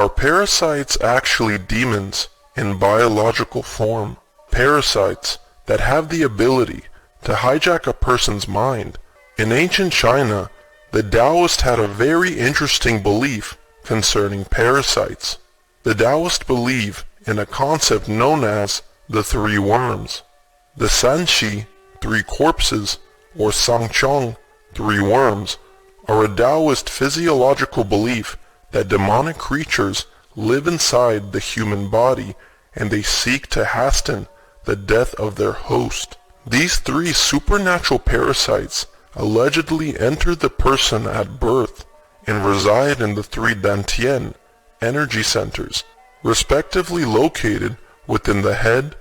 Are parasites actually demons in biological form? Parasites that have the ability to hijack a person's mind. In ancient China, the Taoists had a very interesting belief concerning parasites. The Taoists believe in a concept known as the three worms. The Sanxi, three corpses, or Sangchong, three worms, are a Taoist physiological belief that demonic creatures live inside the human body and they seek to hasten the death of their host. These three supernatural parasites allegedly enter the person at birth and reside in the three dantian, energy centers, respectively located within the head,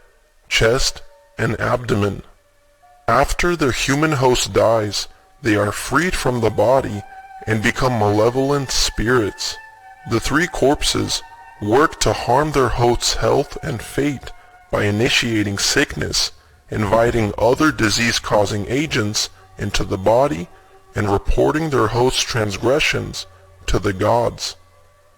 chest, and abdomen. After their human host dies, they are freed from the body and become malevolent spirits. The three corpses work to harm their host's health and fate by initiating sickness, inviting other disease-causing agents into the body, and reporting their host's transgressions to the gods.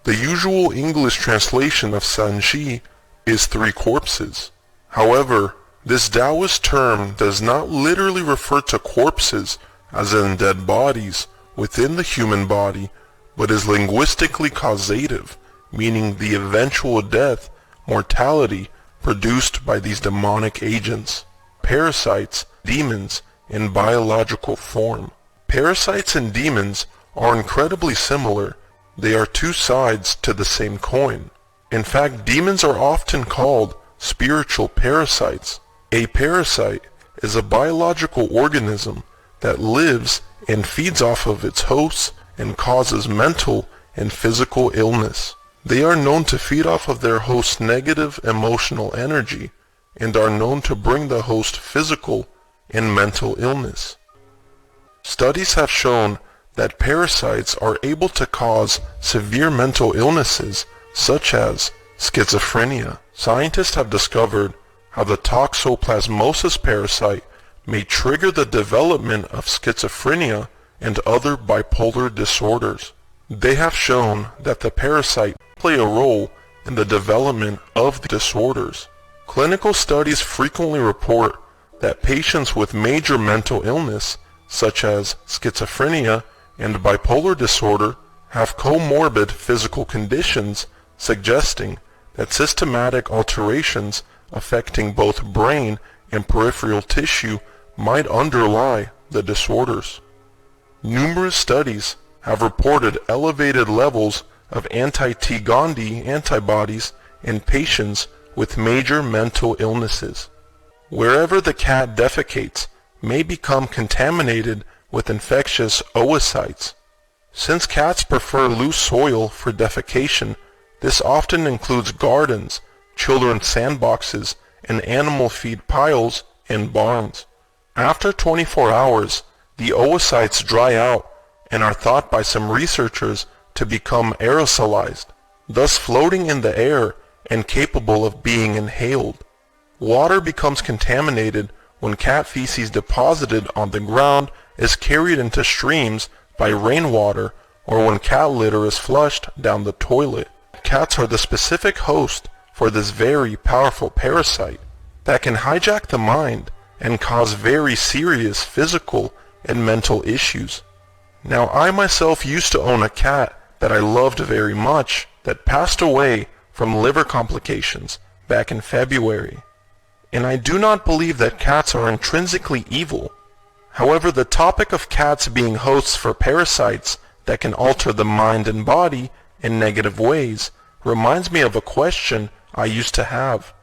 The usual English translation of Sanxi is three corpses. However, this Taoist term does not literally refer to corpses as in dead bodies within the human body, but is linguistically causative, meaning the eventual death, mortality, produced by these demonic agents. Parasites, demons, in biological form. Parasites and demons are incredibly similar. They are two sides to the same coin. In fact, demons are often called spiritual parasites. A parasite is a biological organism that lives and feeds off of its hosts and causes mental and physical illness. They are known to feed off of their host's negative emotional energy and are known to bring the host physical and mental illness. Studies have shown that parasites are able to cause severe mental illnesses such as schizophrenia. Scientists have discovered how the toxoplasmosis parasite may trigger the development of schizophrenia and other bipolar disorders. They have shown that the parasite play a role in the development of the disorders. Clinical studies frequently report that patients with major mental illness, such as schizophrenia and bipolar disorder, have comorbid physical conditions suggesting that systematic alterations affecting both brain and peripheral tissue might underlie the disorders. Numerous studies have reported elevated levels of anti-T-Gandhi antibodies in patients with major mental illnesses. Wherever the cat defecates may become contaminated with infectious oocytes. Since cats prefer loose soil for defecation, this often includes gardens, children's sandboxes, and animal feed piles and barns. After 24 hours, the oocytes dry out and are thought by some researchers to become aerosolized, thus floating in the air and capable of being inhaled. Water becomes contaminated when cat feces deposited on the ground is carried into streams by rainwater or when cat litter is flushed down the toilet. Cats are the specific host for this very powerful parasite that can hijack the mind and cause very serious physical and mental issues. Now, I myself used to own a cat that I loved very much that passed away from liver complications back in February. And I do not believe that cats are intrinsically evil. However, the topic of cats being hosts for parasites that can alter the mind and body in negative ways reminds me of a question I used to have.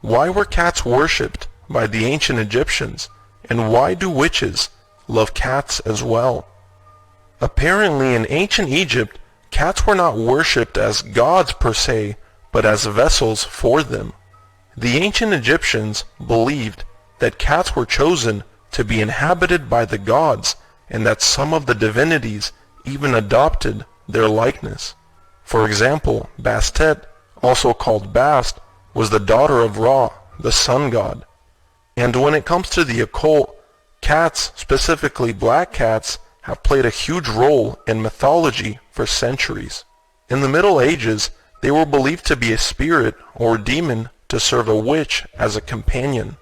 Why were cats worshipped by the ancient Egyptians, and why do witches love cats as well? Apparently in ancient Egypt, cats were not worshipped as gods per se, but as vessels for them. The ancient Egyptians believed that cats were chosen to be inhabited by the gods, and that some of the divinities even adopted their likeness. For example, Bastet, also called Bast, was the daughter of Ra, the sun god. And when it comes to the occult, cats, specifically black cats, have played a huge role in mythology for centuries. In the Middle Ages, They were believed to be a spirit or demon to serve a witch as a companion.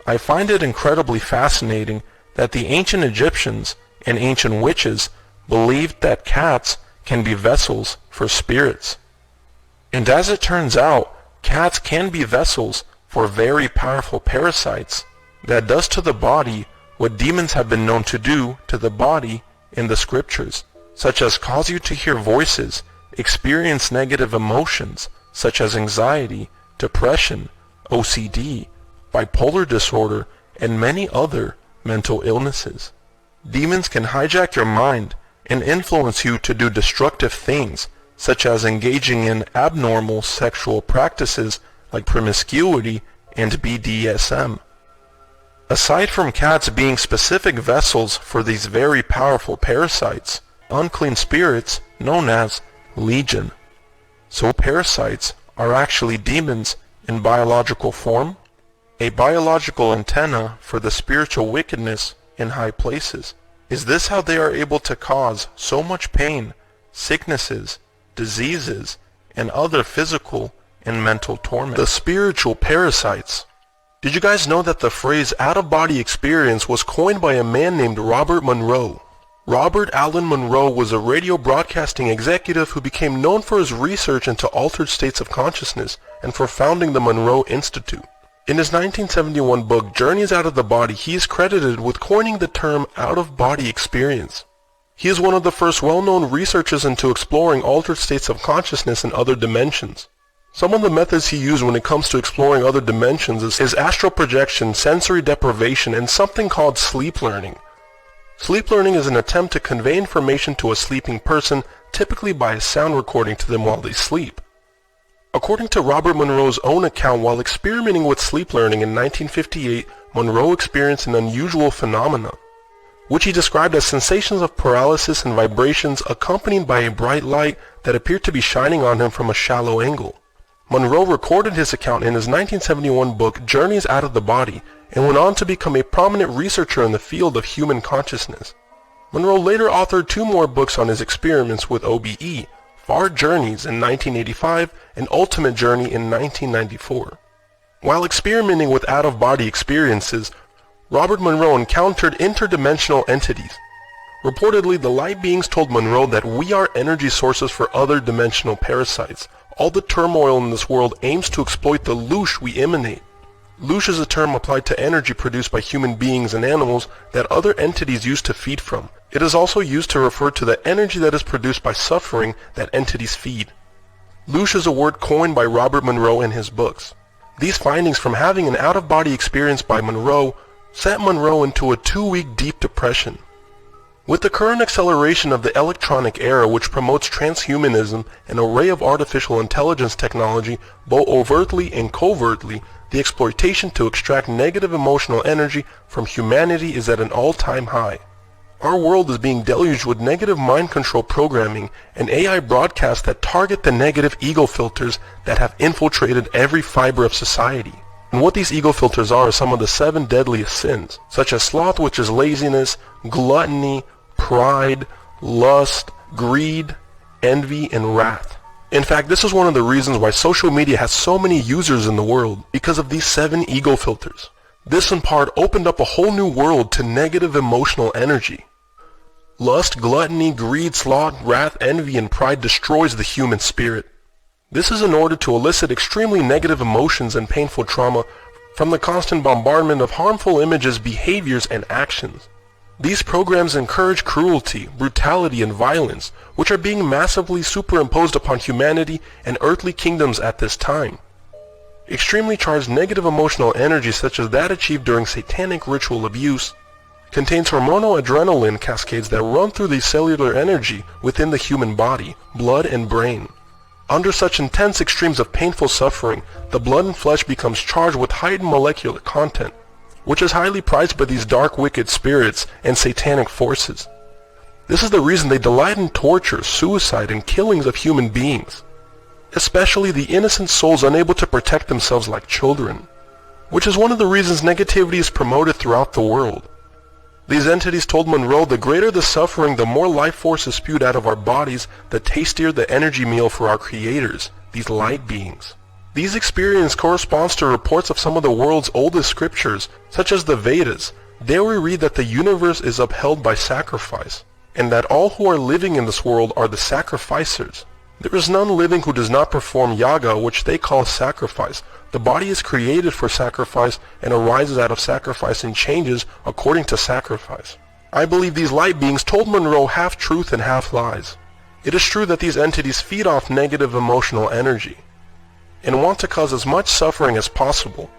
I find it incredibly fascinating that the ancient Egyptians and ancient witches believed that cats can be vessels for spirits. And as it turns out, cats can be vessels for very powerful parasites that does to the body what demons have been known to do to the body in the scriptures, such as cause you to hear voices, experience negative emotions such as anxiety, depression, OCD, bipolar disorder, and many other mental illnesses. Demons can hijack your mind and influence you to do destructive things, such as engaging in abnormal sexual practices like promiscuity and BDSM. Aside from cats being specific vessels for these very powerful parasites, unclean spirits known as Legion. So parasites are actually demons in biological form, a biological antenna for the spiritual wickedness in high places. Is this how they are able to cause so much pain, sicknesses, diseases, and other physical and mental torment? The spiritual parasites. Did you guys know that the phrase out-of-body experience was coined by a man named Robert Monroe? Robert Allen Monroe was a radio broadcasting executive who became known for his research into altered states of consciousness and for founding the Monroe Institute. In his 1971 book, Journeys Out of the Body, he is credited with coining the term out-of-body experience. He is one of the first well-known researchers into exploring altered states of consciousness in other dimensions. Some of the methods he used when it comes to exploring other dimensions is astral projection, sensory deprivation, and something called sleep learning. Sleep learning is an attempt to convey information to a sleeping person, typically by a sound recording to them while they sleep. According to Robert Monroe's own account, while experimenting with sleep learning in 1958, Monroe experienced an unusual phenomena, which he described as sensations of paralysis and vibrations accompanied by a bright light that appeared to be shining on him from a shallow angle. Monroe recorded his account in his 1971 book, Journeys Out of the Body, and went on to become a prominent researcher in the field of human consciousness. Monroe later authored 2 more books on his experiments with OBE, Far Journeys in 1985 and Ultimate Journey in 1994. While experimenting with out-of-body experiences, Robert Monroe encountered interdimensional entities. Reportedly, the light beings told Monroe that we are energy sources for other dimensional parasites. All the turmoil in this world aims to exploit the loosh we emanate. Loosh is a term applied to energy produced by human beings and animals that other entities use to feed from. It is also used to refer to the energy that is produced by suffering that entities feed. Loosh is a word coined by Robert Monroe in his books. These findings from having an out-of-body experience by Monroe sent Monroe into a 2-week deep depression. With the current acceleration of the electronic era, which promotes transhumanism, an array of artificial intelligence technology, both overtly and covertly, the exploitation to extract negative emotional energy from humanity is at an all-time high. Our world is being deluged with negative mind control programming and AI broadcasts that target the negative ego filters that have infiltrated every fiber of society. And what these ego filters are some of the 7 deadliest sins, such as sloth, which is laziness, gluttony, pride, lust, greed, envy, and wrath. In fact, this is one of the reasons why social media has so many users in the world, because of these 7 ego filters. This in part opened up a whole new world to negative emotional energy. Lust, gluttony, greed, sloth, wrath, envy, and pride destroys the human spirit. This is in order to elicit extremely negative emotions and painful trauma from the constant bombardment of harmful images, behaviors, and actions. These programs encourage cruelty, brutality, and violence, which are being massively superimposed upon humanity and earthly kingdoms at this time. Extremely charged negative emotional energy such as that achieved during satanic ritual abuse contains hormonal adrenaline cascades that run through the cellular energy within the human body, blood, and brain. Under such intense extremes of painful suffering, the blood and flesh becomes charged with heightened molecular content, which is highly prized by these dark wicked spirits and satanic forces. This is the reason they delight in torture, suicide, and killings of human beings, especially the innocent souls unable to protect themselves like children, which is one of the reasons negativity is promoted throughout the world. These entities told Monroe the greater the suffering, the more life force is spewed out of our bodies, the tastier the energy meal for our creators, these light beings. These experiences corresponds to reports of some of the world's oldest scriptures, such as the Vedas. There we read that the universe is upheld by sacrifice, and that all who are living in this world are the sacrificers. There is none living who does not perform yaga, which they call sacrifice. The body is created for sacrifice and arises out of sacrifice and changes according to sacrifice. I believe these light beings told Monroe half truth and half lies. It is true that these entities feed off negative emotional energy and want to cause as much suffering as possible.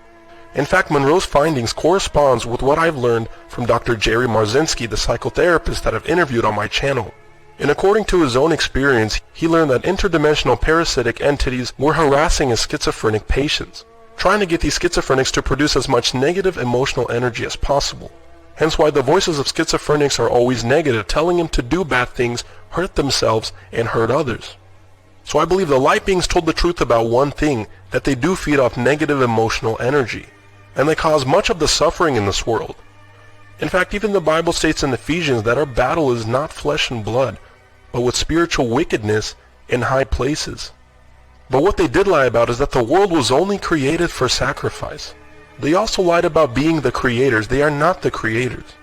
In fact, Monroe's findings corresponds with what I've learned from Dr. Jerry Marzinski, the psychotherapist that I've interviewed on my channel. And according to his own experience, he learned that interdimensional parasitic entities were harassing his schizophrenic patients, trying to get these schizophrenics to produce as much negative emotional energy as possible. Hence why the voices of schizophrenics are always negative, telling them to do bad things, hurt themselves, and hurt others. So I believe the light beings told the truth about one thing, that they do feed off negative emotional energy, and they cause much of the suffering in this world. In fact, even the Bible states in Ephesians that our battle is not flesh and blood, but with spiritual wickedness in high places. But what they did lie about is that the world was only created for sacrifice. They also lied about being the creators. They are not the creators.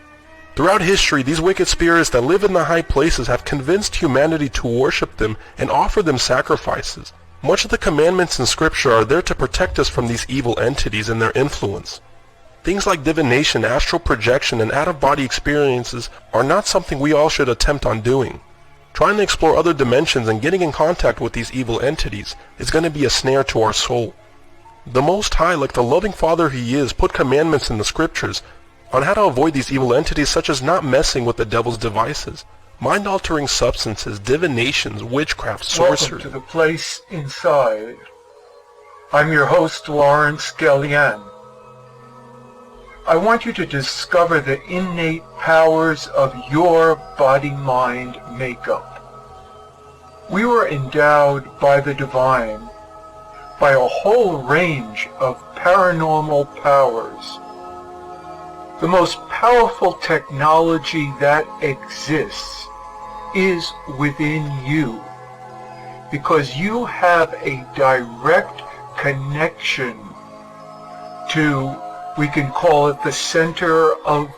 Throughout history, these wicked spirits that live in the high places have convinced humanity to worship them and offer them sacrifices. Much of the commandments in Scripture are there to protect us from these evil entities and their influence. Things like divination, astral projection, and out-of-body experiences are not something we all should attempt on doing. Trying to explore other dimensions and getting in contact with these evil entities is going to be a snare to our soul. The Most High, like the loving Father He is, put commandments in the Scriptures on how to avoid these evil entities, such as not messing with the devil's devices, mind-altering substances, divinations, witchcraft, sorcery. Welcome to the place inside. I'm your host, Lawrence Gallian. I want you to discover the innate powers of your body-mind makeup. We were endowed by the divine by a whole range of paranormal powers. The most powerful technology that exists is within you, because you have a direct connection to, we can call it the center of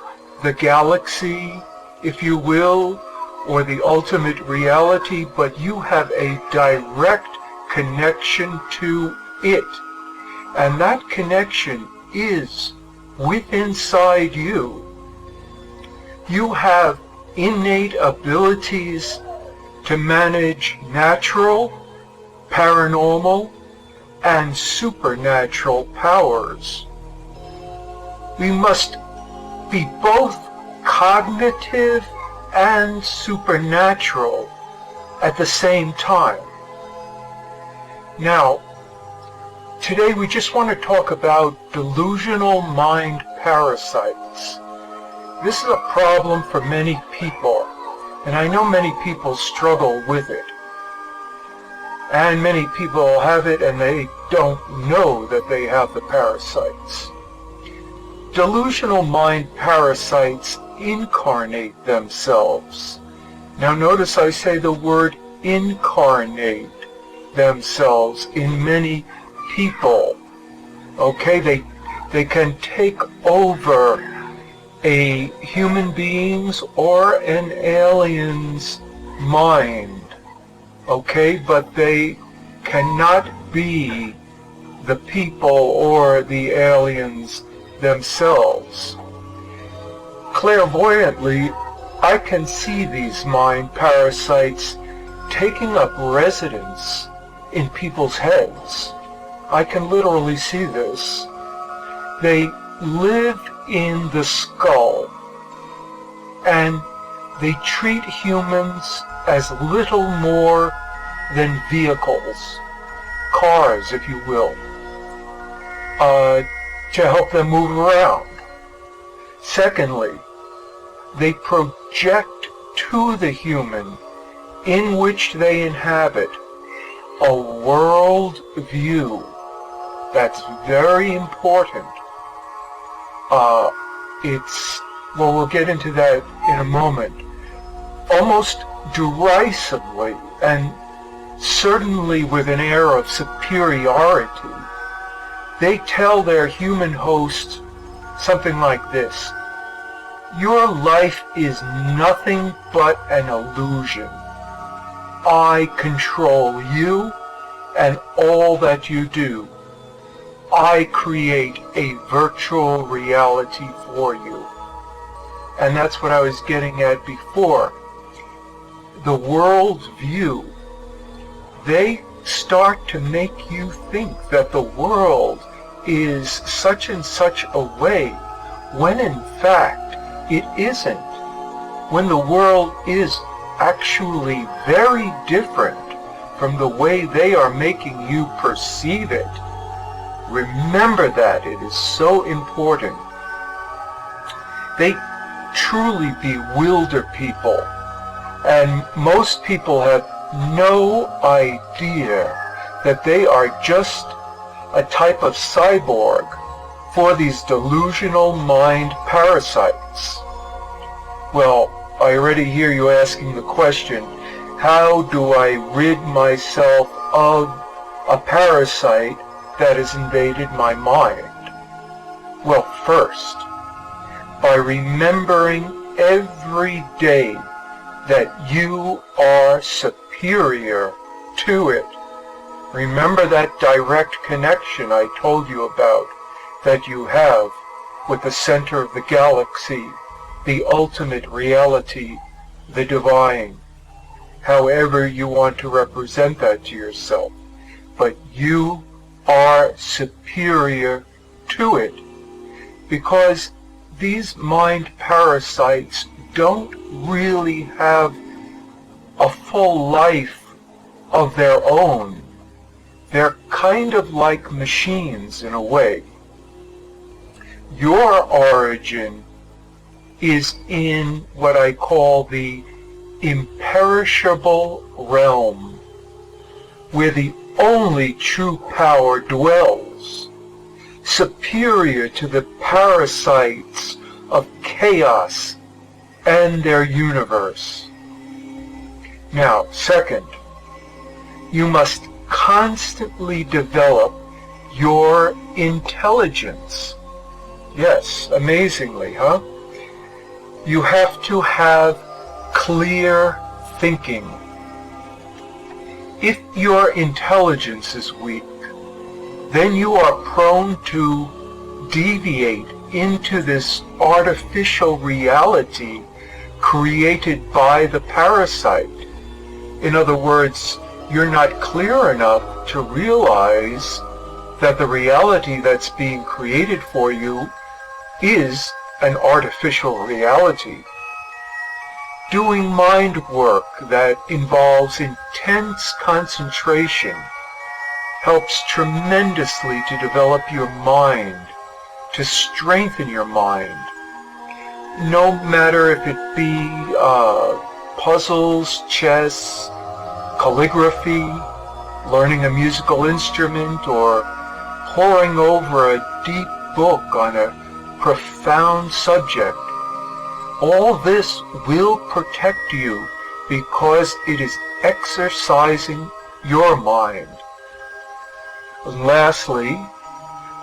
the galaxy, if you will, or the ultimate reality, but you have a direct connection to it. And that connection is within inside you. You have innate abilities to manage natural, paranormal, and supernatural powers. We must be both cognitive and supernatural at the same time. Now, today we just want to talk about delusional mind parasites. This is a problem for many people, and I know many people struggle with it. And many people have it and they don't know that they have the parasites. Delusional mind parasites incarnate themselves. Now notice I say the word incarnate themselves in many people. Okay, they can take over a human being's or an alien's mind. Okay, but they cannot be the people or the aliens themselves. Clairvoyantly, I can see these mind parasites taking up residence in people's heads. I can literally see this. They live in the skull, and they treat humans as little more than vehicles, cars if you will, to help them move around. Secondly, they project to the human in which they inhabit a world view that's very important. Well, we'll get into that in a moment. Almost derisively, and certainly with an air of superiority, they tell their human host something like this: your life is nothing but an illusion. I control you and all that you do. I create a virtual reality for you. And that's what I was getting at before. The world view, they start to make you think that the world is such and such a way, when in fact it isn't. When the world is actually very different from the way they are making you perceive it. Remember that. It is so important. They truly bewilder people, and most people have no idea that they are just a type of cyborg for these delusional mind parasites. Well, I already hear you asking the question, how do I rid myself of a parasite that has invaded my mind? Well, first, by remembering every day that you are superior to it. Remember that direct connection I told you about that you have with the center of the galaxy, the ultimate reality, the divine, however you want to represent that to yourself. But you are superior to it, because these mind parasites don't really have a full life of their own. They're kind of like machines in a way. Your origin is in what I call the imperishable realm, where the only true power dwells, superior to the parasites of chaos and their universe. Now, second, you must constantly develop your intelligence. Yes, amazingly, huh? You have to have clear thinking. If your intelligence is weak, then you are prone to deviate into this artificial reality created by the parasite. In other words, you're not clear enough to realize that the reality that's being created for you is an artificial reality. Doing mind work that involves intense concentration helps tremendously to develop your mind, to strengthen your mind. No matter if it be puzzles, chess, calligraphy, learning a musical instrument, or poring over a deep book on a profound subject. All this will protect you because it is exercising your mind. And lastly,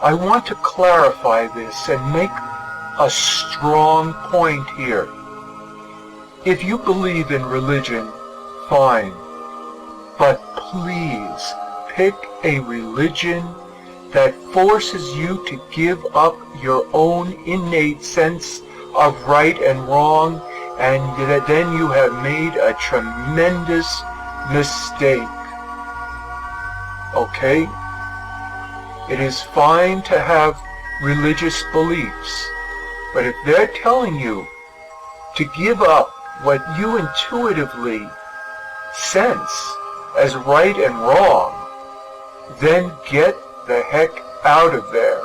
I want to clarify this and make a strong point here. If you believe in religion, fine, but please pick a religion that forces you to give up your own innate sense of right and wrong, and that then you have made a tremendous mistake. Okay? It is fine to have religious beliefs, but if they're telling you to give up what you intuitively sense as right and wrong, then get the heck out of there.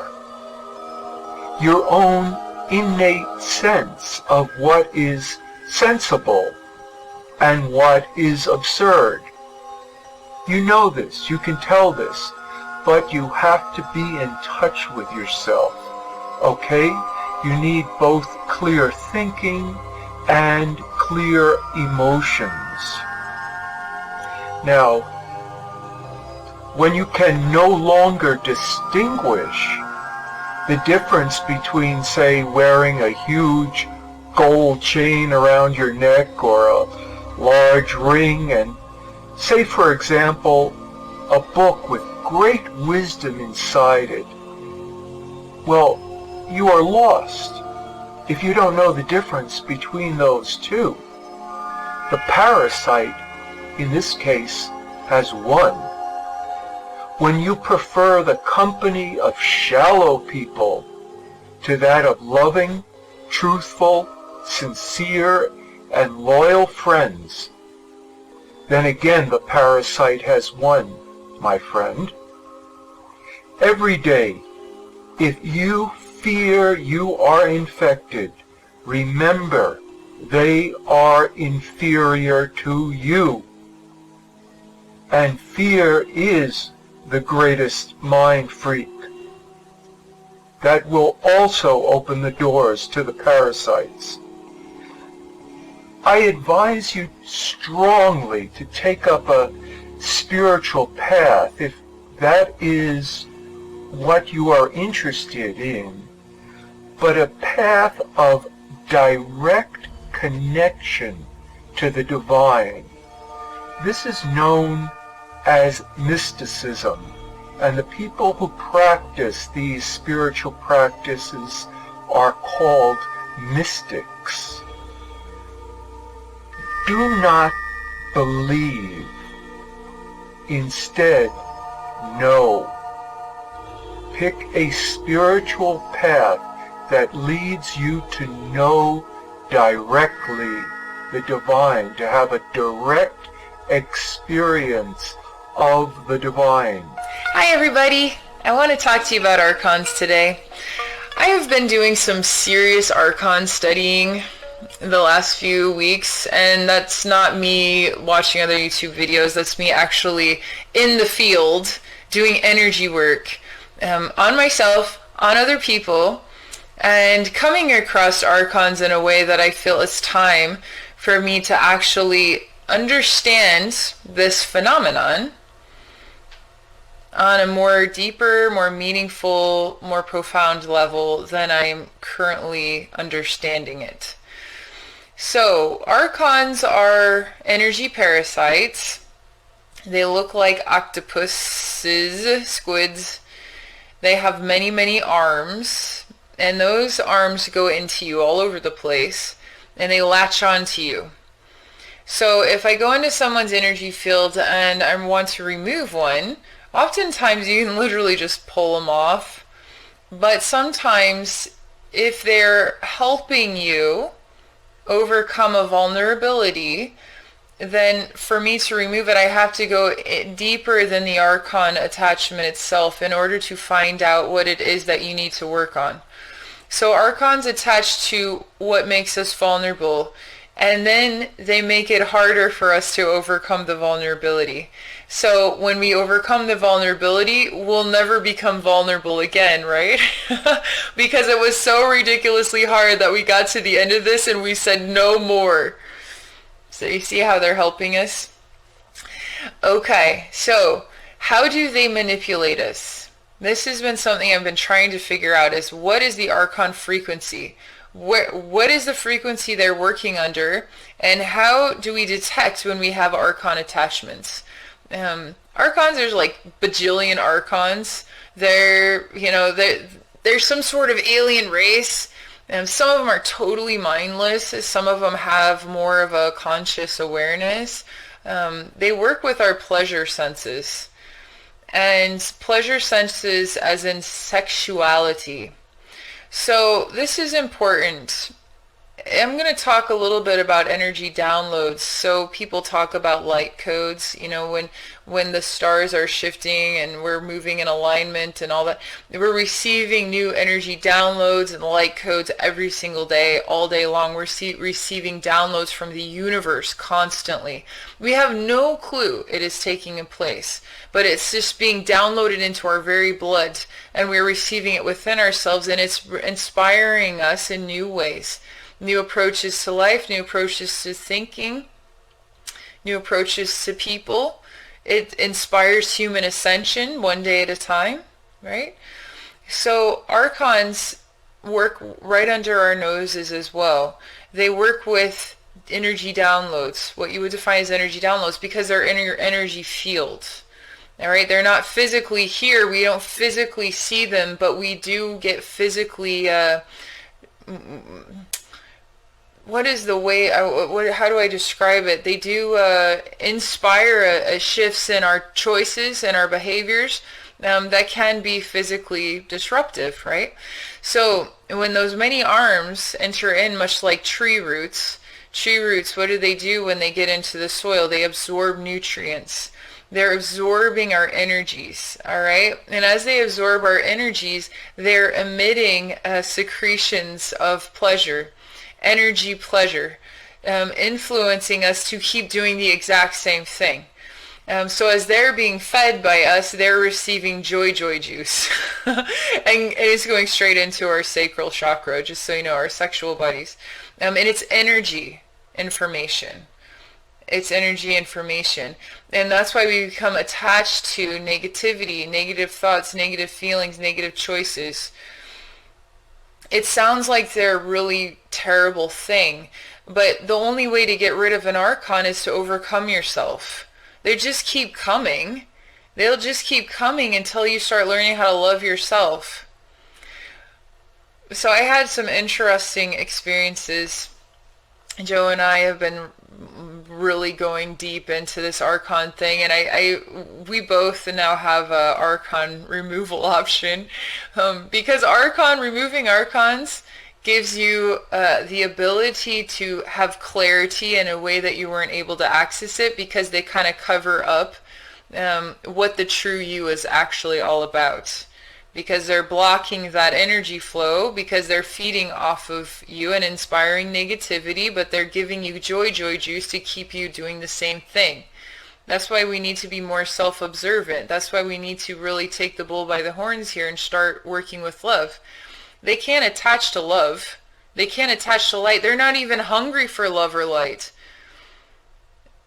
Your own innate sense of what is sensible and what is absurd. You know this, you can tell this, but you have to be in touch with yourself, okay? You need both clear thinking and clear emotions. Now, when you can no longer distinguish the difference between, say, wearing a huge gold chain around your neck or a large ring and, say, for example, a book with great wisdom inside it, well, you are lost if you don't know the difference between those two. The parasite, in this case, has won. When you prefer the company of shallow people to that of loving, truthful, sincere, and loyal friends, then again the parasite has won, my friend. Every day, if you fear you are infected, remember they are inferior to you. And fear is the greatest mind freak. That will also open the doors to the parasites. I advise you strongly to take up a spiritual path if that is what you are interested in, but a path of direct connection to the divine. This is known as mysticism, and the people who practice these spiritual practices are called mystics. Do not believe. Instead, know. Pick a spiritual path that leads you to know directly the divine, to have a direct experience of the divine. Hi everybody, I want to talk to you about Archons today. I have been doing some serious Archon studying the last few weeks, and that's not me watching other YouTube videos, that's me actually in the field doing energy work on myself, on other people, and coming across Archons in a way that I feel it's time for me to actually understand this phenomenon on a more deeper, more meaningful, more profound level than I'm currently understanding it. So, Archons are energy parasites. They look like octopuses, squids. They have many, many arms, and those arms go into you all over the place, and they latch onto you. So if I go into someone's energy field and I want to remove one, oftentimes you can literally just pull them off. But sometimes if they're helping you overcome a vulnerability, then for me to remove it, I have to go deeper than the Archon attachment itself in order to find out what it is that you need to work on. So Archons attach to what makes us vulnerable, and then they make it harder for us to overcome the vulnerability. So when we overcome the vulnerability, we'll never become vulnerable again, right? Because it was so ridiculously hard that we got to the end of this and we said no more. So you see how they're helping us? Okay, so how do they manipulate us? This has been something I've been trying to figure out, is what is the Archon frequency? What is the frequency they're working under, and how do we detect when we have Archon attachments? Archons, there's like bajillion Archons. They're some sort of alien race. Some of them are totally mindless. Some of them have more of a conscious awareness. They work with our pleasure senses. And pleasure senses as in sexuality. So this is important. I'm going to talk a little bit about energy downloads. So people talk about light codes, when the stars are shifting and we're moving in alignment and all that. We're receiving new energy downloads and light codes every single day, all day long. We're receiving downloads from the universe constantly. We have no clue it is taking place, but it's just being downloaded into our very blood, and we're receiving it within ourselves, and it's inspiring us in new ways. New approaches to life, new approaches to thinking, new approaches to people. It inspires human ascension one day at a time, right? So Archons work right under our noses as well. They work with energy downloads, what you would define as energy downloads, because they're in your energy field. All right, they're not physically here. We don't physically see them, but we do get physically. What is the way? How do I describe it? They do inspire shifts in our choices and our behaviors that can be physically disruptive, right? So when those many arms enter in, much like tree roots, what do they do when they get into the soil? They absorb nutrients. They're absorbing our energies, all right? And as they absorb our energies, they're emitting secretions of pleasure, energy pleasure, influencing us to keep doing the exact same thing. So as they're being fed by us, they're receiving joy juice. And it's going straight into our sacral chakra, just so you know, our sexual bodies. And it's energy information. It's energy information. And that's why we become attached to negativity, negative thoughts, negative feelings, negative choices. It sounds like they're a really terrible thing, but the only way to get rid of an Archon is to overcome yourself. They just keep coming. They'll just keep coming until you start learning how to love yourself. So I had some interesting experiences. Joe and I have been really going deep into this Archon thing, and we both now have a Archon removal option, because removing Archons gives you the ability to have clarity in a way that you weren't able to access it, because they kind of cover up what the true you is actually all about. Because they're blocking that energy flow, because they're feeding off of you and inspiring negativity, but they're giving you joy juice to keep you doing the same thing. That's why we need to be more self-observant. That's why we need to really take the bull by the horns here and start working with love. They can't attach to love. They can't attach to light. They're not even hungry for love or light.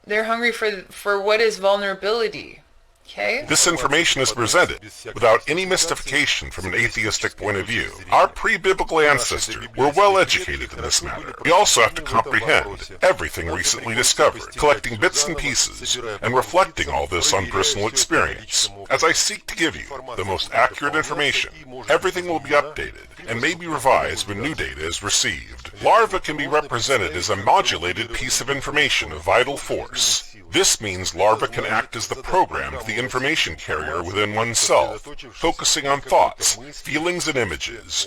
They're hungry for what is vulnerability. Okay. This information is presented without any mystification from an atheistic point of view. Our pre-biblical ancestors were well educated in this matter. We also have to comprehend everything recently discovered, collecting bits and pieces, and reflecting all this on personal experience. As I seek to give you the most accurate information, everything will be updated and may be revised when new data is received. Larva can be represented as a modulated piece of information of vital force. This means larva can act as the program of the information carrier within oneself, focusing on thoughts, feelings, and images.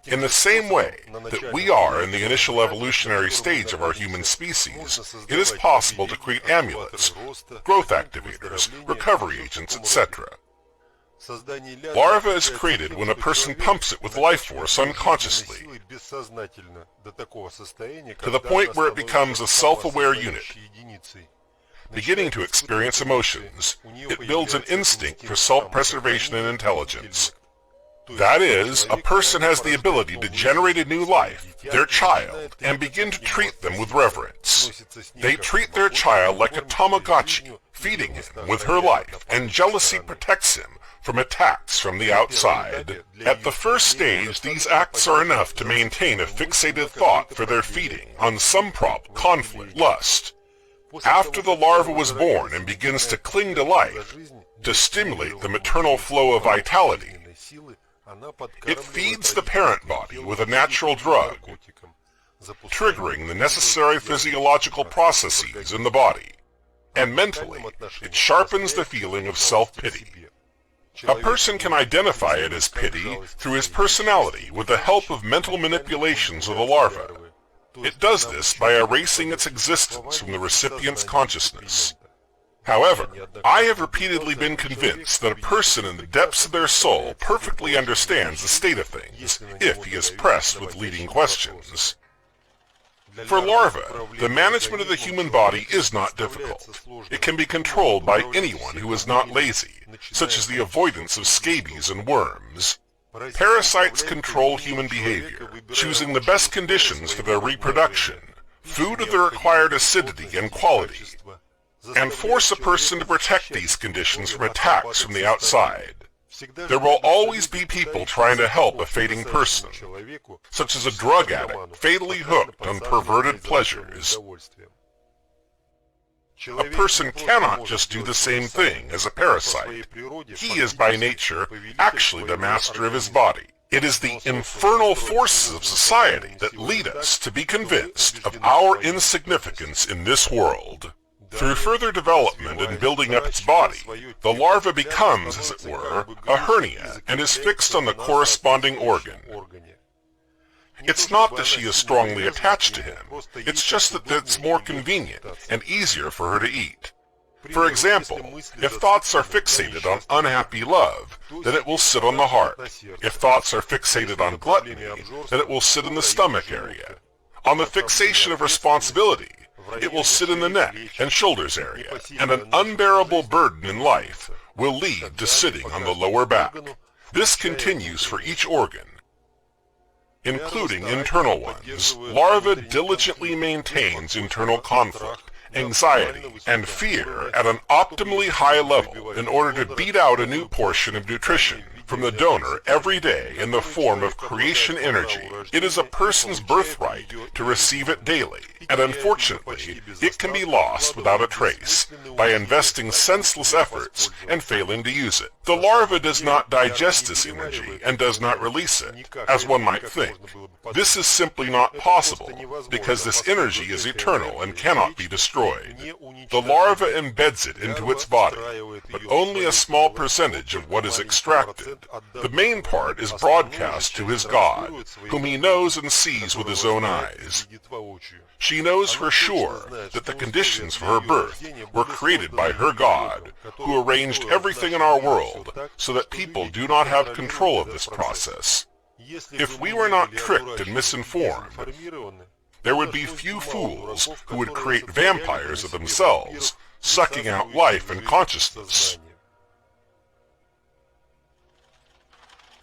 In the same way that we are in the initial evolutionary stage of our human species, it is possible to create amulets, growth activators, recovery agents, etc. Larva is created when a person pumps it with life force unconsciously, to the point where it becomes a self-aware unit. Beginning to experience emotions, it builds an instinct for self-preservation and intelligence. That is, a person has the ability to generate a new life, their child, and begin to treat them with reverence. They treat their child like a Tamagotchi, feeding him with her life, and jealousy protects him from attacks from the outside. At the first stage, these acts are enough to maintain a fixated thought for their feeding on some problem, conflict, lust. After the larva was born and begins to cling to life, to stimulate the maternal flow of vitality, it feeds the parent body with a natural drug, triggering the necessary physiological processes in the body, and mentally, it sharpens the feeling of self-pity. A person can identify it as pity through his personality with the help of mental manipulations of the larva. It does this by erasing its existence from the recipient's consciousness. However, I have repeatedly been convinced that a person in the depths of their soul perfectly understands the state of things if he is pressed with leading questions. For larvae, the management of the human body is not difficult. It can be controlled by anyone who is not lazy, such as the avoidance of scabies and worms. Parasites control human behavior, choosing the best conditions for their reproduction, food of the required acidity and quality. and force a person to protect these conditions from attacks from the outside. There will always be people trying to help a fading person, such as a drug addict fatally hooked on perverted pleasures. A person cannot just do the same thing as a parasite. He is by nature actually the master of his body. It is the infernal forces of society that lead us to be convinced of our insignificance in this world. Through further development and building up its body, the larva becomes, as it were, a hernia and is fixed on the corresponding organ. It's not that she is strongly attached to him, it's just that it's more convenient and easier for her to eat. For example, if thoughts are fixated on unhappy love, then it will sit on the heart. If thoughts are fixated on gluttony, then it will sit in the stomach area. On the fixation of responsibility, it will sit in the neck and shoulders area, and an unbearable burden in life will lead to sitting on the lower back. This continues for each organ, including internal ones. Larva diligently maintains internal conflict, anxiety, and fear at an optimally high level in order to beat out a new portion of nutrition from the donor every day in the form of creation energy. It is a person's birthright to receive it daily, and unfortunately, it can be lost without a trace by investing senseless efforts and failing to use it. The larva does not digest this energy and does not release it, as one might think. This is simply not possible, because this energy is eternal and cannot be destroyed. The larva embeds it into its body, but only a small percentage of what is extracted. The main part is broadcast to his God, whom he knows and sees with his own eyes. She knows for sure that the conditions for her birth were created by her God, who arranged everything in our world so that people do not have control of this process. If we were not tricked and misinformed, there would be few fools who would create vampires of themselves, sucking out life and consciousness.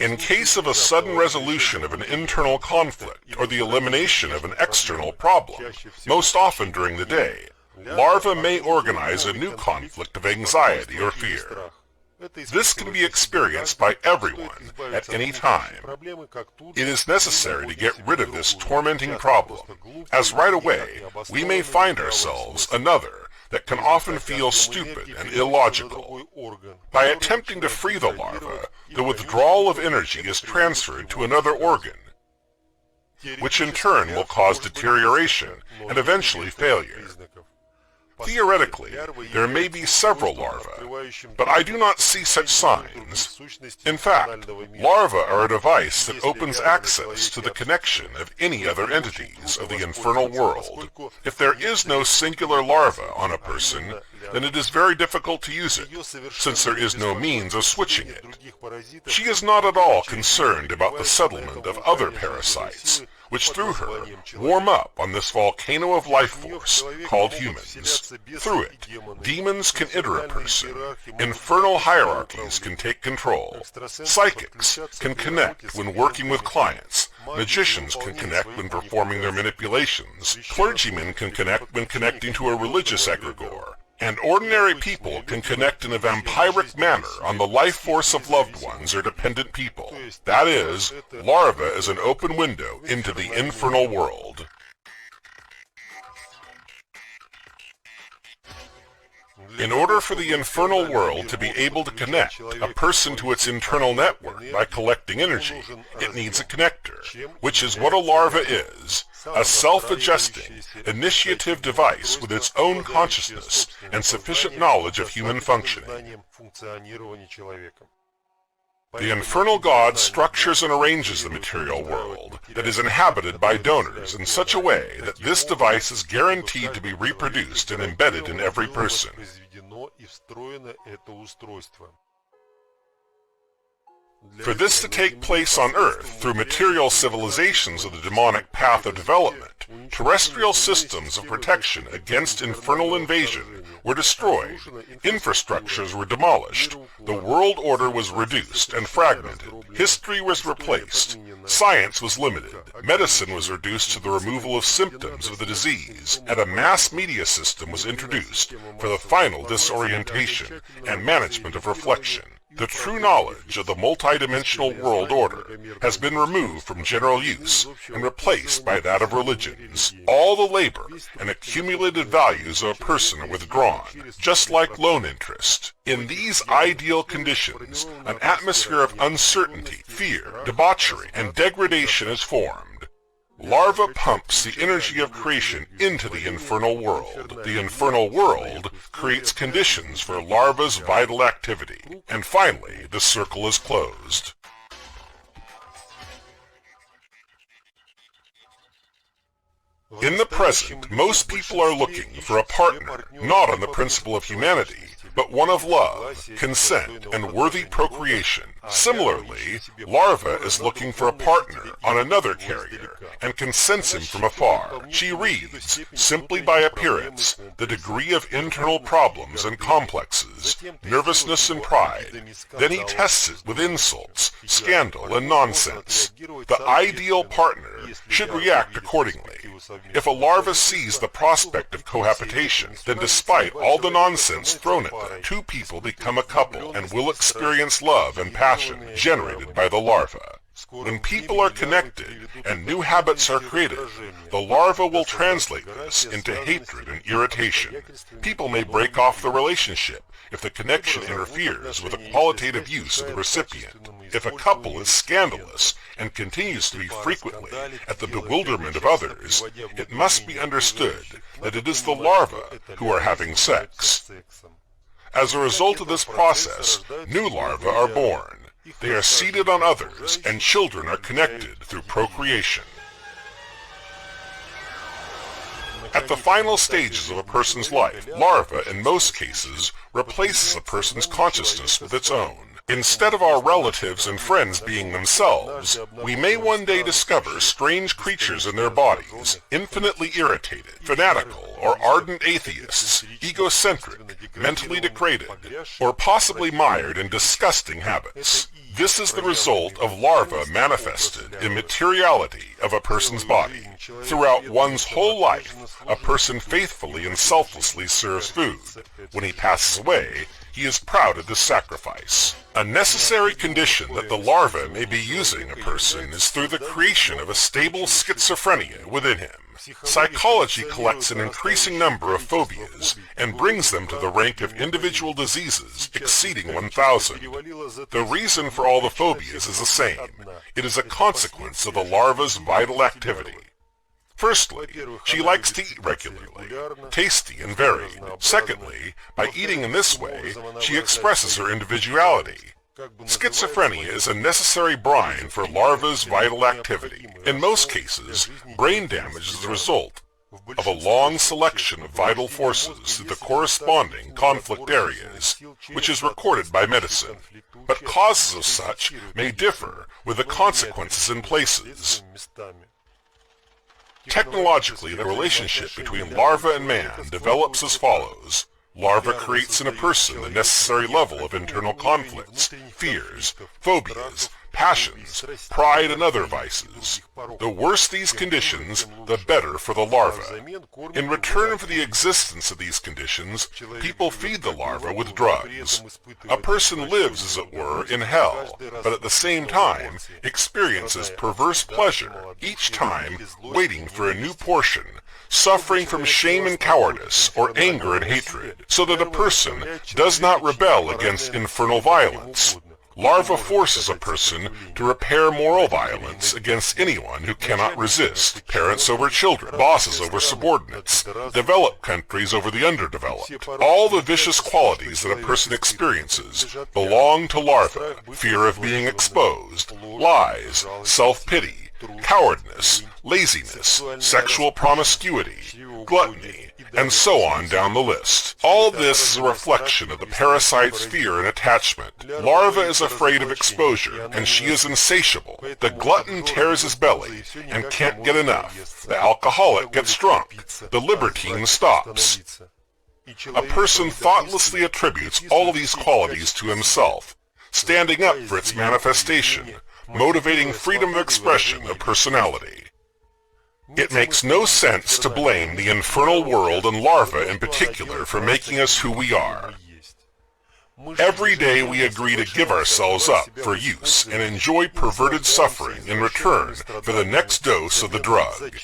In case of a sudden resolution of an internal conflict or the elimination of an external problem, most often during the day, larvae may organize a new conflict of anxiety or fear. This can be experienced by everyone at any time. It is necessary to get rid of this tormenting problem, as right away we may find ourselves another that can often feel stupid and illogical. By attempting to free the larva, the withdrawal of energy is transferred to another organ, which in turn will cause deterioration and eventually failure. Theoretically, there may be several larvae, but I do not see such signs. In fact, larvae are a device that opens access to the connection of any other entities of the infernal world. If there is no singular larva on a person, then it is very difficult to use it, since there is no means of switching it. She is not at all concerned about the settlement of other parasites, which through her warm up on this volcano of life force called humans. Through it, demons can enter a person, infernal hierarchies can take control, psychics can connect when working with clients, magicians can connect when performing their manipulations, clergymen can connect when connecting to a religious egregore, and ordinary people can connect in a vampiric manner on the life force of loved ones or dependent people. That is, larva is an open window into the infernal world. In order for the infernal world to be able to connect a person to its internal network by collecting energy, it needs a connector, which is what a larva is, a self-adjusting, initiative device with its own consciousness and sufficient knowledge of human functioning. The infernal god structures and arranges the material world that is inhabited by donors in such a way that this device is guaranteed to be reproduced and embedded in every person. For this to take place on Earth through material civilizations of the demonic path of development, terrestrial systems of protection against infernal invasion were destroyed, infrastructures were demolished, the world order was reduced and fragmented, history was replaced, science was limited, medicine was reduced to the removal of symptoms of the disease, and a mass media system was introduced for the final disorientation and management of reflection. The true knowledge of the multidimensional world order has been removed from general use and replaced by that of religions. All the labor and accumulated values of a person are withdrawn, just like loan interest. In these ideal conditions, an atmosphere of uncertainty, fear, debauchery, and degradation is formed. Larva pumps the energy of creation into the infernal world. The infernal world creates conditions for larva's vital activity. And finally, the circle is closed. In the present, most people are looking for a partner, not on the principle of humanity, but one of love, consent, and worthy procreation. Similarly, larva is looking for a partner on another carrier, and can sense him from afar. She reads, simply by appearance, the degree of internal problems and complexes, nervousness and pride. Then he tests it with insults, scandal, and nonsense. The ideal partner should react accordingly. If a larva sees the prospect of cohabitation, then despite all the nonsense thrown at them, two people become a couple and will experience love and passion generated by the larva. When people are connected and new habits are created, the larva will translate this into hatred and irritation. People may break off the relationship if the connection interferes with the qualitative use of the recipient. If a couple is scandalous and continues to be frequently at the bewilderment of others, it must be understood that it is the larvae who are having sex. As a result of this process, new larvae are born. They are seeded on others, and children are connected through procreation. At the final stages of a person's life, larva, in most cases, replaces a person's consciousness with its own. Instead of our relatives and friends being themselves, we may one day discover strange creatures in their bodies, infinitely irritated, fanatical, or ardent atheists, egocentric, mentally degraded, or possibly mired in disgusting habits. This is the result of larvae manifested in materiality of a person's body. Throughout one's whole life, a person faithfully and selflessly serves food. When he passes away, he is proud of this sacrifice. A necessary condition that the larva may be using a person is through the creation of a stable schizophrenia within him. Psychology collects an increasing number of phobias and brings them to the rank of individual diseases exceeding 1,000. The reason for all the phobias is the same. It is a consequence of the larva's vital activity. Firstly, she likes to eat regularly, tasty and varied. Secondly, by eating in this way, she expresses her individuality. Schizophrenia is a necessary brine for larva's vital activity. In most cases, brain damage is the result of a long selection of vital forces through the corresponding conflict areas, which is recorded by medicine. But causes of such may differ with the consequences in places. Technologically, the relationship between larva and man develops as follows. Larva creates in a person the necessary level of internal conflicts, fears, phobias, passions, pride, and other vices. The worse these conditions, the better for the larva. In return for the existence of these conditions, people feed the larva with drugs. A person lives, as it were, in hell, but at the same time experiences perverse pleasure, each time waiting for a new portion, suffering from shame and cowardice, or anger and hatred, so that a person does not rebel against infernal violence. Larva forces a person to repair moral violence against anyone who cannot resist, parents over children, bosses over subordinates, developed countries over the underdeveloped. All the vicious qualities that a person experiences belong to larva: fear of being exposed, lies, self-pity, cowardness, laziness, sexual promiscuity, gluttony, and so on down the list. All this is a reflection of the parasite's fear and attachment. Larva is afraid of exposure, and she is insatiable. The glutton tears his belly and can't get enough. The alcoholic gets drunk. The libertine stops. A person thoughtlessly attributes all these qualities to himself, standing up for its manifestation, motivating freedom of expression of personality. It makes no sense to blame the infernal world and larva in particular for making us who we are. Every day we agree to give ourselves up for use and enjoy perverted suffering in return for the next dose of the drug.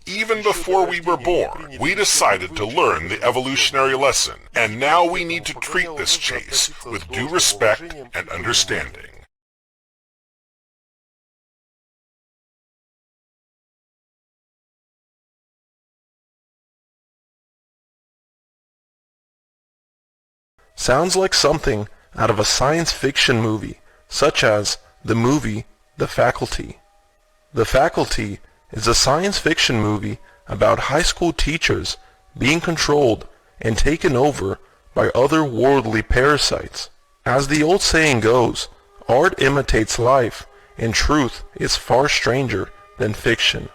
Even before we were born, we decided to learn the evolutionary lesson, and now we need to treat this chase with due respect and understanding. Sounds like something out of a science fiction movie, such as the movie The Faculty. The Faculty is a science fiction movie about high school teachers being controlled and taken over by otherworldly parasites. As the old saying goes, art imitates life, and truth is far stranger than fiction.